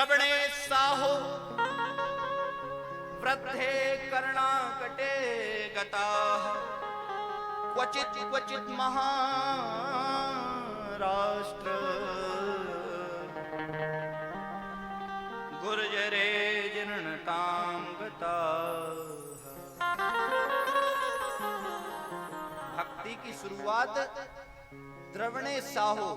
द्रवणे साहो वृद्धे कर्णाकटे गताः क्वचित् क्वचित् महाराष्ट्र गुर्जरे जीर्णतां गताः। भक्ति की शुरुआत द्रवणे साहो,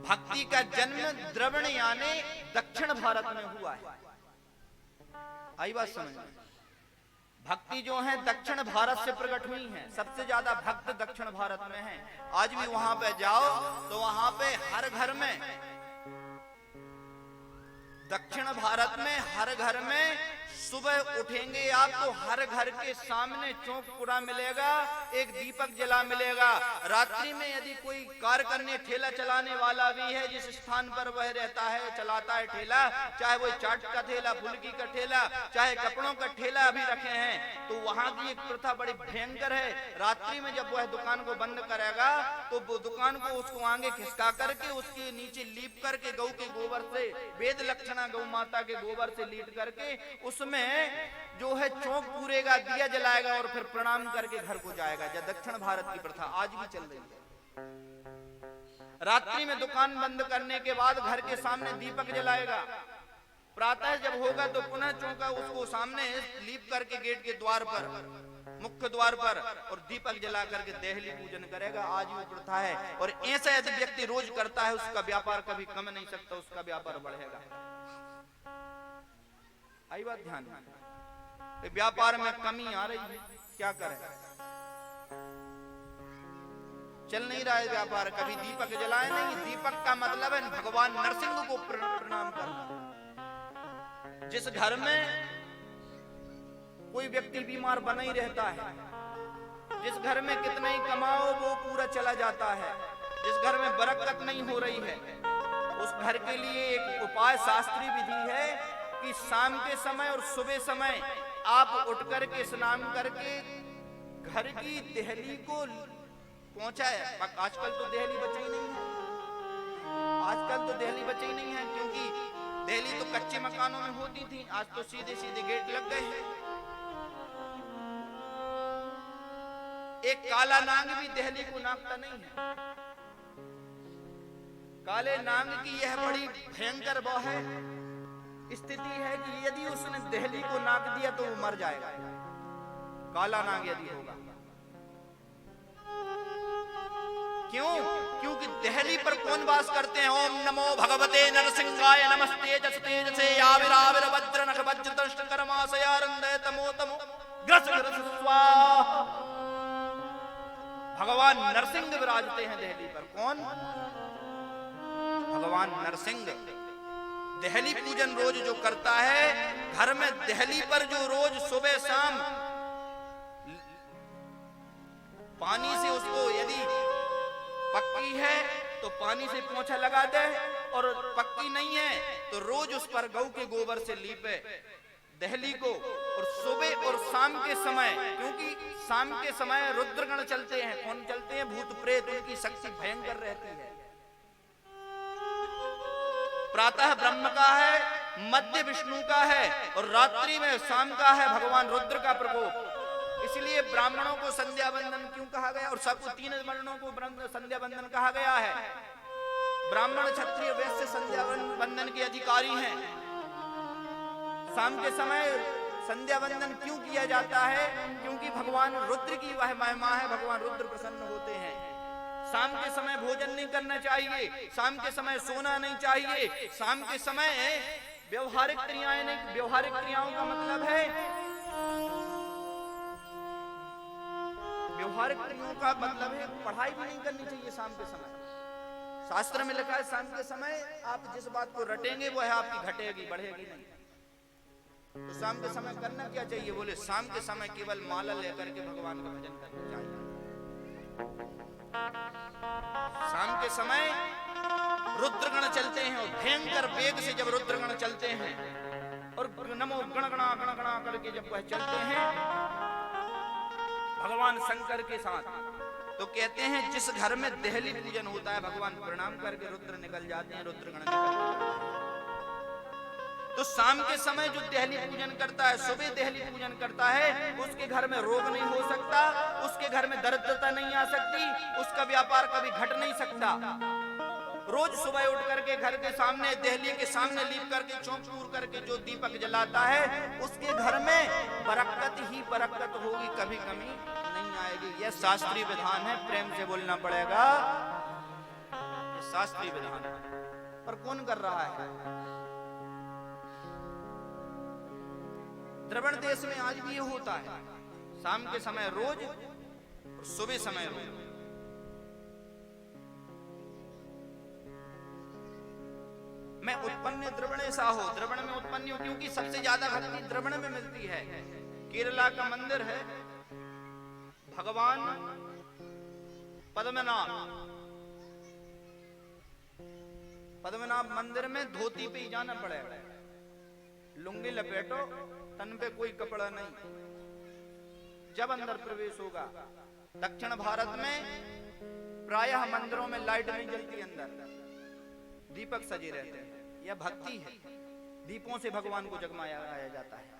भक्ति का जन्म द्रवण यानी दक्षिण भारत में हुआ है। आई बात समझ में? भक्ति जो है दक्षिण भारत से प्रकट हुई है। सबसे ज्यादा भक्त दक्षिण भारत में हैं। आज भी वहां पे जाओ तो वहां पे हर घर में, दक्षिण भारत में हर घर में सुबह उठेंगे आप तो हर घर के सामने चौक पूरा मिलेगा, एक दीपक जला मिलेगा। रात्रि में यदि कोई कार्य करने ठेला चलाने वाला भी है, जिस स्थान पर वह रहता है चलाता है ठेला, चाहे वो चाट का ठेला, फुल्की का ठेला, चाहे कपड़ों का ठेला अभी रखे हैं, तो वहां की एक प्रथा बड़ी भयंकर है। रात्रि में जब वह दुकान को बंद करेगा तो वो दुकान को उसको आगे खिसका करके उसके नीचे लीप करके गौ के गोबर से, वेद लक्षणा गौ माता के गोबर से लीप करके उसमें जो है चौक पूरेगा, दिया जलाएगा और फिर प्रणाम करके घर को जाएगा। जब दक्षिण भारत की प्रथा आज भी चल रही है। रात्रि में दुकान बंद करने के बाद घर के सामने दीपक जलाएगा। प्रातः जब होगा तो पुनः चौका उसको सामने लीप करके गेट के द्वार पर, मुख्य द्वार पर, और दीपक जला करके देहली पूजन करेगा। आज भी प्रथा है। और ऐसा यदि व्यक्ति रोज करता है उसका व्यापार कभी कम नहीं सकता, उसका व्यापार बढ़ेगा। आई बात ध्यान में? व्यापार में कमी आ रही है, क्या करें? चल नहीं रहा है व्यापार। कभी दीपक जलाए नहीं। दीपक का मतलब है भगवान नरसिंह को प्रणाम करना। जिस घर में कोई व्यक्ति बीमार बना ही रहता है, जिस घर में कितना ही कमाओ वो पूरा चला जाता है, जिस घर में बरकत नहीं हो रही है, उस घर के लिए एक उपाय शास्त्रीय विधि है कि शाम के समय और सुबह समय आप उठ करके स्नान करके घर की देहली को पहुंचाए। आजकल तो देहली बची नहीं है, आजकल तो देहली बची नहीं है, क्योंकि देहली तो कच्चे मकानों में होती थी, आज तो सीधे सीधे गेट लग गए हैं। एक काला नांग भी देहली को नाकता नहीं है। काले नांग की यह बड़ी भयंकर वो है स्थिति है कि यदि उसने देहली को नाक दिया तो वो मर जाएगा। काला नाग यदि होगा, क्यों? क्योंकि देहली पर कौन वास करते हैं? ओम नमो भगवते नरसिंहाय नमस्ते जस तेजसे आविराविर वज्र नख वज्र दंष्ट कर्माशयारंदय तमो तमो ग्रस ग्रस स्वाहा। भगवान नरसिंह विराजते हैं देहली पर। कौन? भगवान नरसिंह। देहली पूजन रोज जो करता है, घर में देहली पर जो रोज सुबह शाम पानी से उसको, यदि पक्की है तो पानी से पोंछा लगा दे, और पक्की नहीं है तो रोज उस पर गौ के गोबर से लीपे देहली को। और सुबह और शाम के समय, क्योंकि शाम के समय रुद्रगण चलते हैं। कौन चलते हैं? भूत प्रेत, उनकी शक्ति भयंकर रहती है। प्रातः ब्रह्म का है, मध्य विष्णु का है, और रात्रि में शाम का है भगवान रुद्र का प्रकोप। इसलिए ब्राह्मणों को संध्या बंदन क्यों कहा गया, और सबको तीन वर्णों को संध्या बंदन कहा गया है। ब्राह्मण क्षत्रिय वैश्य संध्या बंदन के अधिकारी हैं। शाम के समय संध्या बंदन क्यों किया जाता है? क्योंकि भगवान रुद्र की वह महिमा है, भगवान रुद्र प्रसन्न होते हैं। शाम के समय भोजन नहीं करना चाहिए, शाम के समय सोना नहीं चाहिए, शाम के समय व्यवहारिक क्रियाएं नहीं। व्यवहारिक क्रियाओं का मतलब है, व्यवहारिक क्रियाओं का मतलब है पढ़ाई भी नहीं करनी चाहिए शाम के समय। शास्त्र में लिखा है शाम के समय आप जिस बात को रटेंगे वो है आपकी घटेगी, बढ़ेगी नहीं। तो शाम के समय करना क्या चाहिए? बोले शाम के समय केवल माला लेकर के भगवान का भजन करना चाहिए। शाम के समय रुद्रगण चलते हैं, और भयंकर वेग से जब रुद्रगण चलते हैं और नमो गणगणा गणगणा करके जब वह चलते हैं भगवान शंकर के साथ, तो कहते हैं जिस घर में देहली पूजन होता है भगवान प्रणाम करके रुद्र निकल जाते हैं, रुद्रगण निकल जाते हैं। तो शाम के समय जो देहली पूजन करता है, सुबह देहली पूजन करता है, उसके घर में रोग नहीं हो सकता, उसके घर में दरिद्रता नहीं आ सकती, उसका व्यापार कभी घट नहीं सकता। रोज सुबह उठ करके घर के सामने, देहली के सामने लीप करके, चौक पूर करके जो दीपक जलाता है, उसके घर में बरकत ही बरकत होगी, कभी कमी नहीं आएगी। यह शास्त्रीय विधान है, प्रेम से बोलना पड़ेगा, यह शास्त्रीय विधान है। पर कौन कर रहा है? द्रविड़ देश में आज भी ये होता है, शाम के समय रोज और सुबह समय रोज। मैं उत्पन्न द्रविण सा हो, द्रविण में उत्पन्न हो, क्योंकि सबसे ज्यादा भक्ति द्रविण में मिलती है। केरला का मंदिर है भगवान पद्मनाभ, पद्मनाभ मंदिर में धोती पे ही जाना पड़ेगा, लुंगी लपेटो, तन पे कोई कपड़ा नहीं, जब अंदर प्रवेश होगा। दक्षिण भारत में प्रायः मंदिरों में लाइट नहीं जलती, अंदर दीपक सजे रहते हैं। यह भक्ति है, दीपों से भगवान को जगमाया जाता है।